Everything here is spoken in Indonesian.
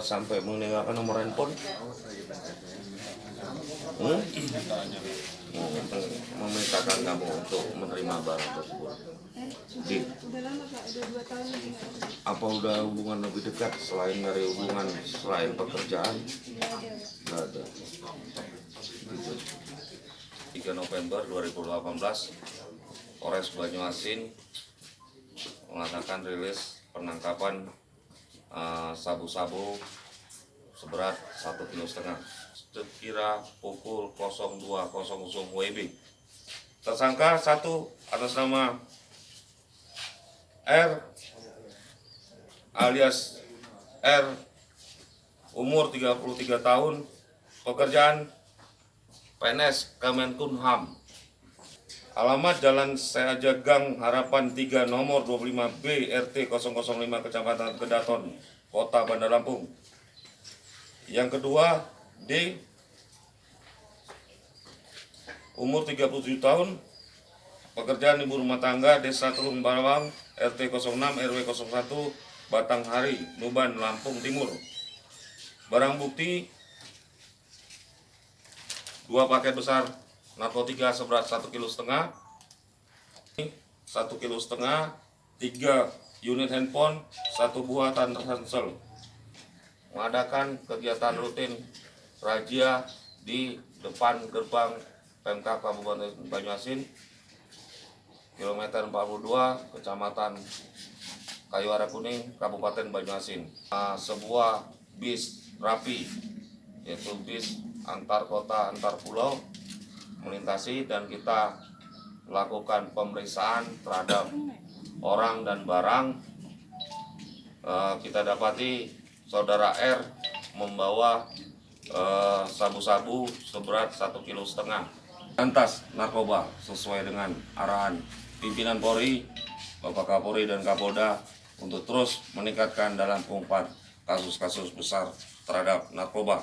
sampai meninggalkan nomor handphone? Memintakan kamu untuk menerima barang tersebut. Udah lama Pak, udah 2 tahun lebih. Apa udah hubungan lebih dekat selain pekerjaan? Nggak ada. Gitu. 3 November 2018, Polres Banyuasin mengatakan rilis penangkapan sabu-sabu seberat 1,5 kg sekira pukul 02.00 WIB. Tersangka 1 atas nama R alias R, umur 33 tahun, pekerjaan PNS Kemenkumham. Alamat Jalan Seaja Gang Harapan 3 nomor 25B RT 005 Kecamatan Kedaton, Kota Bandar Lampung. Yang kedua, D, umur 37 tahun, pekerjaan ibu rumah tangga, Desa Telung Bawang, RT 06 RW 01, Batanghari, Nuban, Lampung Timur. Barang bukti 2 paket besar narkotika seberat 1,5 kg, 1,5 kg, 3 unit handphone, 1 buah ransel. Mengadakan kegiatan rutin razia di depan gerbang Pemkab Kabupaten Banyuasin, kilometer 42, Kecamatan Kayuara Kuning, Kabupaten Banyuasin. Sebuah bis rapi, yaitu bis antar kota, antar pulau, melintasi, dan kita melakukan pemeriksaan terhadap orang dan barang. Kita dapati saudara R membawa sabu-sabu seberat 1,5 kg. Lantas narkoba sesuai dengan arahan pimpinan Polri, Bapak Kapolri dan Kapolda untuk terus meningkatkan dalam pengungkap kasus-kasus besar terhadap narkoba.